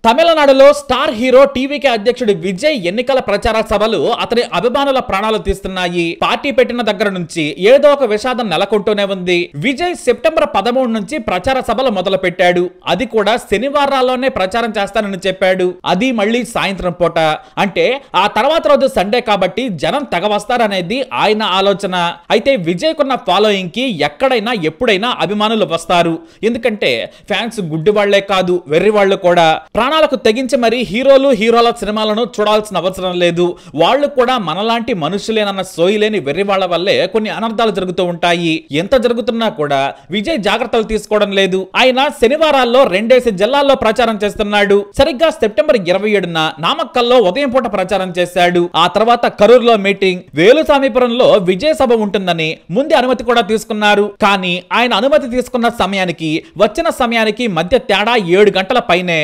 తమిళనాడులో star hero TVK అధ్యక్షుడు విజయ్ ఎన్నికల ప్రచార సభలు అతని అభిమానుల ప్రాణాలు తీస్తున్నాయి. పార్టీ పెట్టిన దగ్గర నుంచి ఏదో ఒక విషాదం నెలకొంటూనే ఉంది. విజయ్ సెప్టెంబర్ 13 నుంచి ప్రచార సభలు మొదలు పెట్టాడు. అది కూడా శనివారాల్లోనే ప్రచారం చేస్తానని చెప్పాడు. అది మళ్ళీ సాయంత్రం పూట, అంటే ఆ తర్వాత రోజు సండే కాబట్టి జనం తెగ వస్తారనేది ఆయన ఆలోచన. అయితే విజయ్ కున్న ఫాలోయింగ్ కి ఎక్కడైనా ఎప్పుడైనా అభిమానులు వస్తారు. ఎందుకంటే ఫ్యాన్స్ గుడ్డి వాళ్లే కాదు, వెర్రి వాళ్ళు కూడా. ప్రాణాలకు తెగించి మరి హీరోల సినిమాలను చూడాల్సిన అవసరం లేదు. వాళ్ళు కూడా మనలాంటి మనుషులేనన్న సోయిలేని వెర్రి వాళ్ళ వల్లే కొన్ని అనర్థాలు జరుగుతూ ఉంటాయి. ఎంత జరుగుతున్నా కూడా విజయ్ జాగ్రత్తలు తీసుకోవడం లేదు. ఆయన శనివారాల్లో 2 జిల్లాల్లో ప్రచారం చేస్తున్నాడు. సరిగ్గా సెప్టెంబర్ 27న నామక్కల్లో ఉదయం పూట ప్రచారం చేశాడు. ఆ తర్వాత కరూరులో మీటింగ్, వేలుసామీపురంలో విజయ్ సభ ఉంటుందని ముందే అనుమతి కూడా తీసుకున్నారు. కానీ ఆయన అనుమతి తీసుకున్న సమయానికి వచ్చిన సమయానికి మధ్య తేడా 7 గంటల పైనే.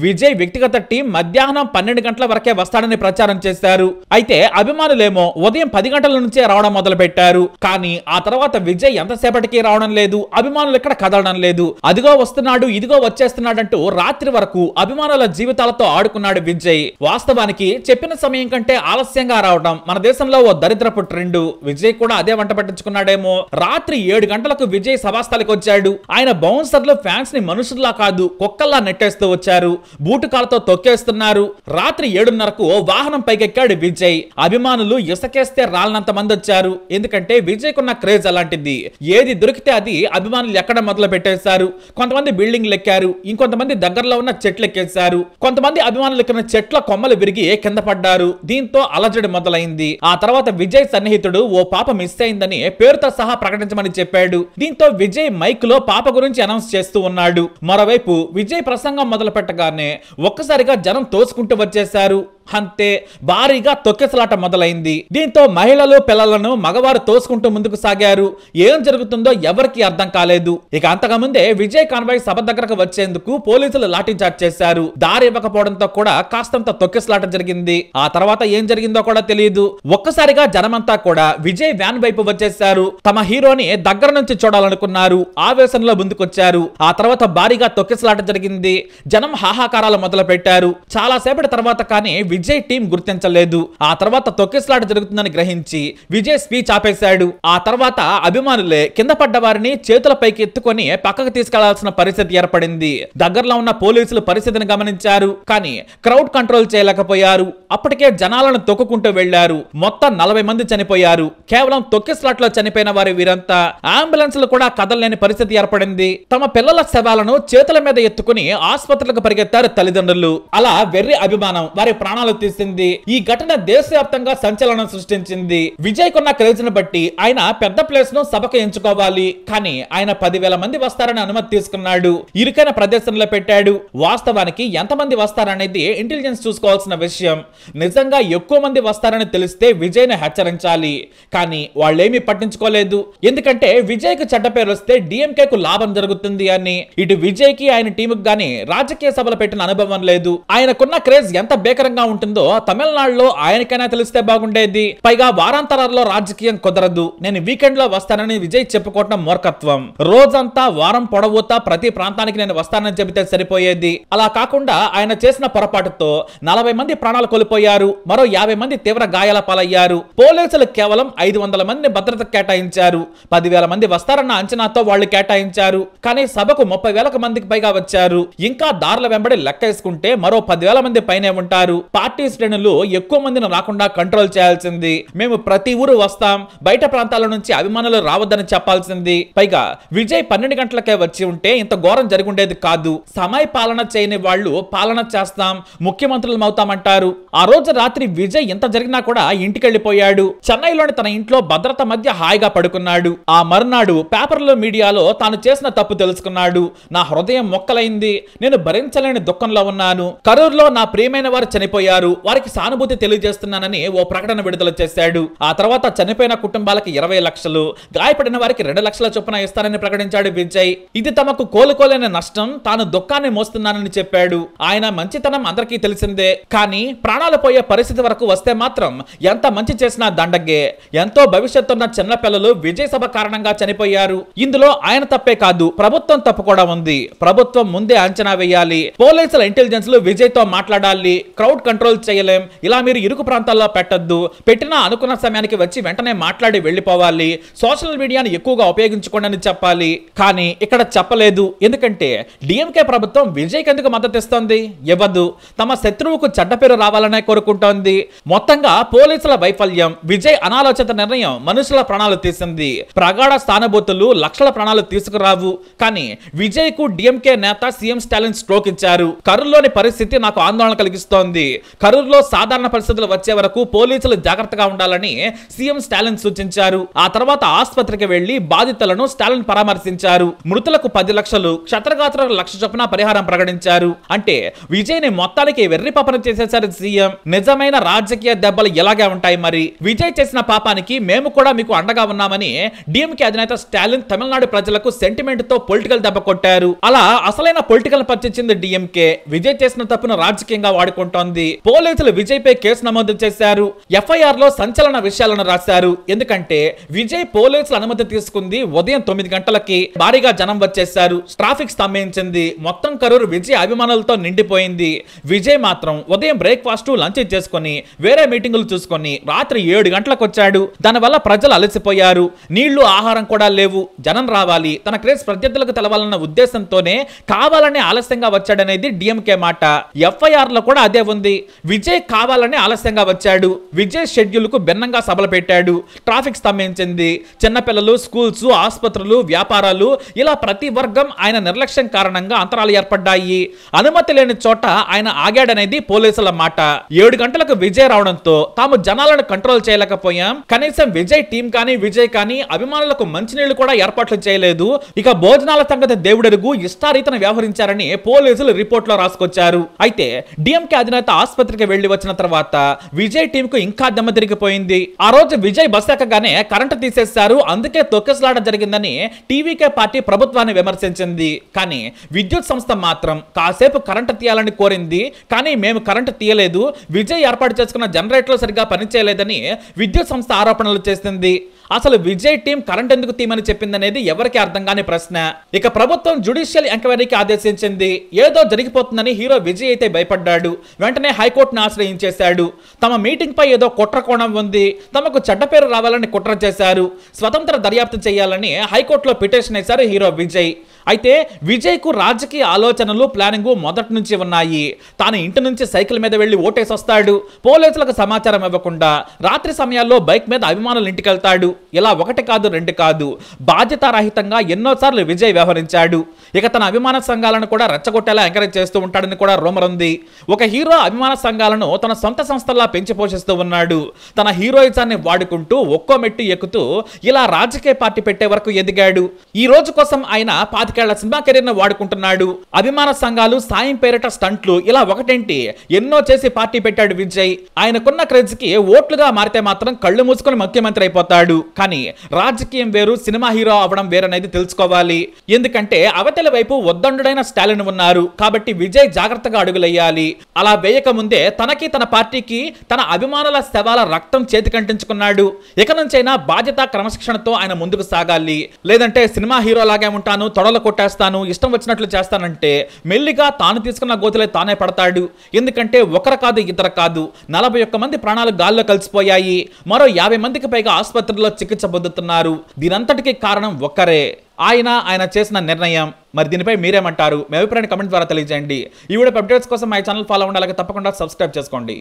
విజయ్ వ్యక్తిగత టీం మధ్యాహ్నం 12 గంటల వరకే వస్తాడని ప్రచారం చేశారు. అయితే అభిమానులేమో ఉదయం 10 గంటల నుంచే రావడం మొదలు పెట్టారు. కానీ ఆ తర్వాత విజయ్ ఎంతసేపటికి రావడం లేదు. అభిమానులు ఇక్కడ కదలడం లేదు. అదిగో వస్తున్నాడు, ఇదిగో వచ్చేస్తున్నాడంటూ రాత్రి వరకు అభిమానుల జీవితాలతో ఆడుకున్నాడు విజయ్. వాస్తవానికి చెప్పిన సమయం కంటే ఆలస్యంగా రావడం మన దేశంలో ఓ దరిద్రపు ట్రెండ్. విజయ్ కూడా అదే వంట పట్టించుకున్నాడేమో. రాత్రి 7 గంటలకు విజయ్ సభాస్థలికి వచ్చాడు. ఆయన బౌన్సర్లు ఫ్యాన్స్ ని మనుషుల్లా కాదు కుక్కల్లా నెట్టేస్తూ వచ్చారు. బూటు కాలతో తొక్కేస్తున్నారు. రాత్రి 7:30కు వాహనం పైకెక్కాడు విజయ్. అభిమానులు ఇసకేస్తే రాలనంత మంది వచ్చారు. ఎందుకంటే విజయ్ కున్న క్రేజ్ అలాంటిది. ఏది దొరికితే అది అభిమానులు ఎక్కడ మొదలు పెట్టేశారు. కొంతమంది బిల్డింగ్లు ఎక్కారు, ఇంకొంతమంది దగ్గరలో ఉన్న చెట్లు ఎక్కేశారు. కొంతమంది అభిమానులు ఎక్కిన చెట్ల కొమ్మలు విరిగి కింద పడ్డారు. దీంతో అలజడి మొదలైంది. ఆ తర్వాత విజయ్ సన్నిహితుడు ఓ పాప మిస్ అయిందని పేరుతో సహా ప్రకటించమని చెప్పాడు. దీంతో విజయ్ మైక్ లో పాప గురించి అనౌన్స్ చేస్తూ ఉన్నాడు. మరోవైపు విజయ్ ప్రసంగం మొదలు పెట్టగానే ఒక్కసారిగా జనం తోసుకుంటూ వచ్చేశారు. అంతే, భారీగా తొక్కిసలాట మొదలైంది. దీంతో మహిళలు పిల్లలను మగవారు తోసుకుంటూ ముందుకు సాగారు. ఏం జరుగుతుందో ఎవరికి అర్థం కాలేదు. ఇక అంతకుముందే విజయ్ కాన్వాయ్ సభ దగ్గరకు వచ్చేందుకు పోలీసులు లాఠీచార్జ్ చేశారు. దారి ఇవ్వకపోవడంతో కూడా కాస్తంత తొక్కిసలాట జరిగింది. ఆ తర్వాత ఏం జరిగిందో కూడా తెలియదు. ఒక్కసారిగా జనమంతా కూడా విజయ్ వ్యాన్ వైపు వచ్చేశారు. తమ హీరోని దగ్గర నుంచి చూడాలనుకున్నారు. ఆవేశంలో ముందుకొచ్చారు. ఆ తర్వాత భారీగా తొక్కిసలాట జరిగింది. జనం హాహాకారాలు మొదలు పెట్టారు. చాలా సేపటి తర్వాత కానీ విజయ్ టీం గుర్తించలేదు. ఆ తర్వాత తొక్కిసలాట జరుగుతుందని గ్రహించి విజయ్ స్పీచ్ ఆపేశాడు. ఆ తర్వాత అభిమానులే కింద పడ్డ వారిని చేతులపైకి ఎత్తుకొని పక్కకు తీసుకెళ్లాల్సిన పరిస్థితి ఏర్పడింది. దగ్గరలో ఉన్న పోలీసులు పరిస్థితిని గమనించారు. కానీ క్రౌడ్ కంట్రోల్ చేయలేకపోయారు. అప్పటికే జనాలను తొక్కుకుంటూ వెళ్లారు. మొత్తం 40 మంది చనిపోయారు. కేవలం తొక్కిసలాట్ లో చనిపోయిన వారి వీరంతా. అంబులెన్స్లు కూడా కదలలేని పరిస్థితి ఏర్పడింది. తమ పిల్లల శవాలను చేతుల మీద ఎత్తుకుని ఆసుపత్రులకు పరిగెత్తారు తల్లిదండ్రులు. అలా వెర్రి అభిమానం వారి ప్రాణాలు తీసింది. ఈ ఘటన దేశవ్యాప్తంగా సంచలనం సృష్టించింది. విజయ్ కున్న క్రేజ్ ను బట్టి ఆయన పెద్ద ప్లేస్ ను సభకు ఎంచుకోవాలి. కానీ ఆయన 10,000 మంది వస్తారని అనుమతి తీసుకున్నాడు. ఇరుకైన ప్రదేశంలో పెట్టాడు. వాస్తవానికి ఎంతమంది వస్తారనేది ఇంటెలిజెన్స్ చూసుకోవాల్సిన విషయం. నిజంగా ఎక్కువ మంది వస్తారని తెలిస్తే విజయ్ ని హెచ్చరించాలి. కానీ వాళ్ళేమీ పట్టించుకోలేదు. ఎందుకంటే విజయ్ కు చెడ్డ పేరు వస్తే డిఎంకే కు లాభం జరుగుతుంది అని. ఇటు విజయ్ కి ఆయన టీముకు గాని రాజకీయ సభలు పెట్టిన అనుభవం లేదు. ఆయనకున్న క్రేజ్ ఎంత బేకరంగా ఉంటుందో తమిళనాడులో ఆయనకైనా తెలిస్తే బాగుండేది. పైగా వారాంతరాల్లో రాజకీయం కుదరదు. నేను వీకెండ్ లో వస్తానని విజయ్ చెప్పుకోవటం మూర్ఖత్వం. రోజంతా వారం పొడవుతా ప్రతి ప్రాంతానికి నేను వస్తానని చెబితే సరిపోయేది. అలా కాకుండా ఆయన చేసిన పొరపాటుతో 40 మంది ప్రాణాలు కోల్పోయారు. మరో 50 మంది తీవ్ర గాయాల పాలయ్యారు. పోలీసులు కేవలం 500 మందిని భద్రత కేటాయించారు. 10,000 మంది వస్తారన్న అంచనాతో వాళ్ళు కేటాయించారు. కానీ సభకు 30,000 మందికి పైగా వచ్చారు. ఇంకా దారుల వెంబడి లెక్క వేసుకుంటే మరో 10,000 మంది పైనే ఉంటారు. పార్టీ శ్రేణులు ఎక్కువ మందిని రాకుండా కంట్రోల్ చేయాల్సింది. మేము ప్రతి ఊరు వస్తాం, బయట ప్రాంతాల నుంచి అభిమానులు రావద్దని చెప్పాల్సింది. పైగా విజయ్ 12 గంటలకే వచ్చి ఉంటే ఇంత ఘోరం జరుగుండేది కాదు. సమయ పాలన చేయని వాళ్ళు పాలన చేస్తాం, ముఖ్యమంత్రులు అవుతామంటారు. ఆ రోజు రాత్రి విజయ్ ఎంత జరిగినా కూడా ఇంటికి వెళ్లిపోయాడు. చెన్నైలోని తన ఇంట్లో భద్రత మధ్య హాయిగా పడుకున్నాడు. ఆ మర్నాడు పేపర్లో మీడియాలో తాను చేసిన తప్పు తెలుసుకున్నాడు. నా హృదయం మొక్కలైంది. నేను భరించలేని దుఃఖంలో ఉన్నాను. కరూరులో నా ప్రియమైన వారు చనిపోయారు. చనిపోయారు, వారికి సానుభూతి తెలియజేస్తున్నానని ఓ ప్రకటన విడుదల చేశాడు. ఆ తర్వాత చనిపోయిన కుటుంబాలకు 20 లక్షలు, గాయపడిన వారికి 2 లక్షల చొప్పున ఇస్తానని ప్రకటించాడు విజయ్. ఇది తమకు కోలుకోలేని నష్టం, తాను దుఃఖాన్ని మోస్తున్నానని చెప్పాడు. ఆయన మంచితనం అందరికీ తెలిసిందే, కానీ ప్రాణాలు పోయే పరిస్థితి వరకు వస్తే మాత్రం ఎంత మంచి చేసినా దండగే. ఎంతో భవిష్యత్తున్న చిన్న పిల్లలు విజయ్ సభ కారణంగా చనిపోయారు. ఇందులో ఆయన తప్పే కాదు, ప్రభుత్వం తప్పు కూడా ఉంది. ప్రభుత్వం ముందే అంచనా వేయాలి. పోలీసుల ఇంటెలిజెన్స్ లు విజయ్ తో మాట్లాడాలి. క్రౌడ్ కంట్రోల్ చేయలేం, ఇలా మీరు ఇరుకు ప్రాంతాల్లో పెట్టద్దు, పెట్టినా అనుకున్న సమయానికి వచ్చి వెంటనే మాట్లాడి వెళ్లిపోవాలి, సోషల్ మీడియాను ఎక్కువగా ఉపయోగించుకోండి అని చెప్పాలి. కానీ ఇక్కడ చెప్పలేదు. ఎందుకంటే డిఎంకే ప్రభుత్వం విజయ్ ఎందుకు మద్దతు ఇస్తోంది? ఇవ్వదు. తమ శత్రువుకు చెడ్డ పేరు రావాలనే కోరుకుంటోంది. మొత్తంగా పోలీసుల వైఫల్యం, విజయ్ అనాలోచిత నిర్ణయం మనుషుల ప్రాణాలు తీసింది. ప్రగాఢ స్థానభూతులు లక్షల ప్రాణాలు తీసుకురావు. కానీ విజయ్ కు డిఎంకే నేత సీఎం స్టాలిన్ స్ట్రోక్ ఇచ్చారు. కరూర్లోని పరిస్థితి నాకు ఆందోళన కలిగిస్తోంది. కరూర్లో సాధారణ పరిస్థితులు వచ్చే వరకు పోలీసులు జాగ్రత్తగా ఉండాలని సీఎం స్టాలిన్ సూచించారు. ఆ తర్వాత ఆసుపత్రికి వెళ్లి బాధితులను స్టాలిన్ పరామర్శించారు. మృతులకు 10 లక్షలు, క్షతగాత్రులకు 1,00,000 చొప్పున పరిహారం ప్రకటించారు. అంటే విజయ్ ని మొత్తానికి వెర్రి పాపన చేసేశారు సీఎం. నిజమైన రాజకీయ దెబ్బలు ఇలాగే ఉంటాయి. మరి విజయ్ చేసిన పాపానికి మేము కూడా మీకు అండగా ఉన్నామని డిఎంకే అధినేత స్టాలిన్ తమిళనాడు ప్రజలకు సెంటిమెంట్ తో పొలిటికల్ దెబ్బ కొట్టారు. అలా అసలైన పొలిటికల్ పర్చింది డిఎంకే. విజయ్ చేసిన తప్పును రాజకీయంగా వాడుకుంటోంది. పోలీసులు విజయ్ పై కేసు నమోదు చేశారు. ఎఫ్ఐఆర్ లో సంచలన విషయాలను రాశారు. ఎందుకంటే విజయ్ పోలీసుల అనుమతి తీసుకుంది ఉదయం 9 గంటలకి. భారీగా జనం వచ్చేశారు. ట్రాఫిక్ స్తంభించింది. మొత్తం కరూరు విజయ్ అభిమానులతో నిండిపోయింది. విజయ్ మాత్రం ఉదయం బ్రేక్ఫాస్ట్ లంచ్ చేసుకుని వేరే మీటింగులు చూసుకొని రాత్రి 7 గంటలకు వచ్చాడు. దానివల్ల ప్రజలు అలసిపోయారు. నీళ్లు ఆహారం కూడా లేవు. జనం రావాలి, తన క్రేజ్ ప్రత్యర్థులకు తెలవాలన్న ఉద్దేశంతోనే కావాలని ఆలస్యంగా వచ్చాడనేది డిఎంకే మాట. ఎఫ్ఐఆర్ లో కూడా అదే ఉంది. విజయ్ కావాలని ఆలస్యంగా వచ్చాడు. విజయ్ షెడ్యూల్ కు భిన్నంగా సభలు పెట్టాడు. ట్రాఫిక్ స్తంభించింది. చిన్నపిల్లలు, స్కూల్స్, ఆసుపత్రులు, వ్యాపారాలు, ఇలా ప్రతి వర్గం ఆయన నిర్లక్ష్యం కారణంగా అంతరాలు ఏర్పడ్డాయి. అనుమతి లేని చోట ఆయన ఆగాడనేది పోలీసుల మాట. 7 గంటలకు విజయ్ రావడంతో తాము జనాలను కంట్రోల్ చేయలేకపోయాం. కనీసం విజయ్ టీం కానీ విజయ్ కానీ అభిమానులకు మంచినీళ్లు కూడా ఏర్పాట్లు చేయలేదు. ఇక భోజనాల సంగతి దేవుడెరుగు, ఇష్టారీతన వ్యవహరించారని పోలీసులు రిపోర్ట్ లో రాసుకొచ్చారు. అయితే డిఎంకే అధినేత ఆసుపత్రికి వెళ్లి వచ్చిన తర్వాత విజయ్ టీం కు ఇంకా దెమ్మ తిరిగిపోయింది. ఆ రోజు విజయ్ బస్ ఎక్కగానే కరెంటు తీసేశారు, అందుకే తొక్కిసలాట జరిగిందని టీవీకే పార్టీ ప్రభుత్వాన్ని విమర్శించింది. కానీ విద్యుత్ సంస్థ మాత్రం కాసేపు కరెంటు తీయాలని కోరింది. కానీ మేము కరెంటు తీయలేదు, విజయ్ ఏర్పాటు చేసుకున్న జనరేటర్లు సరిగ్గా పనిచేయలేదని విద్యుత్ సంస్థ ఆరోపణలు చేసింది. అసలు విజయ్ టీం కరెంట్ ఎందుకు తీయమని చెప్పిందనేది ఎవరికి అర్థం కాని ప్రశ్న. ఇక ప్రభుత్వం జ్యుడిషియల్ ఎంక్వైరీకి ఆదేశించింది. ఏదో జరిగిపోతుందని హీరో విజయ్ అయితే భయపడ్డాడు. వెంటనే హైకోర్టును ఆశ్రయించేశాడు. తమ మీటింగ్ పై ఏదో కుట్ర కోణం ఉంది, తమకు చెడ్డ పేరు రావాలని కుట్ర చేశారు, స్వతంత్ర దర్యాప్తు చేయాలని హైకోర్టులో పిటిషన్ వేశారు హీరో విజయ్. అయితే విజయ్ కు రాజకీయ ఆలోచనలు, ప్లానింగ్ మొదటి నుంచి ఉన్నాయి. తాను ఇంటి నుంచి సైకిల్ మీద వెళ్లి ఓటేసి వస్తాడు. పోలీసులకు సమాచారం ఇవ్వకుండా రాత్రి సమయాల్లో బైక్ మీద అభిమానులు ఇంటికి వెళ్తాడు. ఇలా 1 కాదు 2 కాదు, బాధ్యతారహితంగా ఎన్నోసార్లు విజయ్ వ్యవహరించాడు. ఇక తన అభిమాన సంఘాలను కూడా రెచ్చగొట్టేలా ఎంకరేజ్ చేస్తూ ఉంటాడని కూడా రూమర్ ఉంది. ఒక హీరో అభిమాన సంఘాలను తన సొంత సంస్థలా పెంచి పోషిస్తూ ఉన్నాడు. తన హీరోయిజాన్ని వాడుకుంటూ ఒక్కో మెట్టు ఎక్కుతూ ఇలా రాజకీయ పార్టీ పెట్టే వరకు ఎదిగాడు. ఈ రోజు కోసం ఆయన 25 ఏళ్ల సినిమా కెరీర్ ను వాడుకుంటున్నాడు. అభిమాన సంఘాలు, సాయం పేరిట స్టంట్లు, ఇలా ఒకటేంటి ఎన్నో చేసి పార్టీ పెట్టాడు విజయ్. ఆయనకున్న క్రేజ్ కి ఓట్లుగా మారితే మాత్రం కళ్ళు మూసుకొని ముఖ్యమంత్రి అయిపోతాడు. కానీ రాజకీయం వేరు, సినిమా హీరో అవడం వేరనేది తెలుసుకోవాలి. ఎందుకంటే అవతల వైపు ఉద్దండుడైన స్టాలిన్ ఉన్నారు. కాబట్టి విజయ్ జాగ్రత్తగా అడుగులేయాలి. అలా వేయక ముందే తనకి, తన పార్టీకి, తన అభిమానుల శవాల రక్తం చేతికంటించుకున్నాడు. ఇక నుంచైనా బాధ్యత, క్రమశిక్షణతో ఆయన ముందుకు సాగాలి. లేదంటే సినిమా హీరో లాగే ఉంటాను, తొడలు కొట్టేస్తాను, ఇష్టం వచ్చినట్లు చేస్తానంటే మెల్లిగా తాను తీసుకున్న గోతులే తానే పడతాడు. ఎందుకంటే ఒకరు కాదు, ఇద్దరు కాదు, 41 మంది ప్రాణాలు గాల్లో కలిసిపోయాయి. మరో 50 మందికి పైగా ఆసుపత్రిలో చికిత్స పొందుతున్నారు. దీనంతటికీ కారణం ఒక్కరే, ఆయన చేసిన నిర్ణయం. మరి దీనిపై మీరేమంటారు? మీ అభిప్రాయాన్ని కమెంట్ ద్వారా తెలియజేయండి. ఈ వీడియో అప్డేట్స్ కోసం మా ఛానల్ ఫాలో అవ్వండి. అలాగే తప్పకుండా సబ్స్క్రైబ్ చేసుకోండి.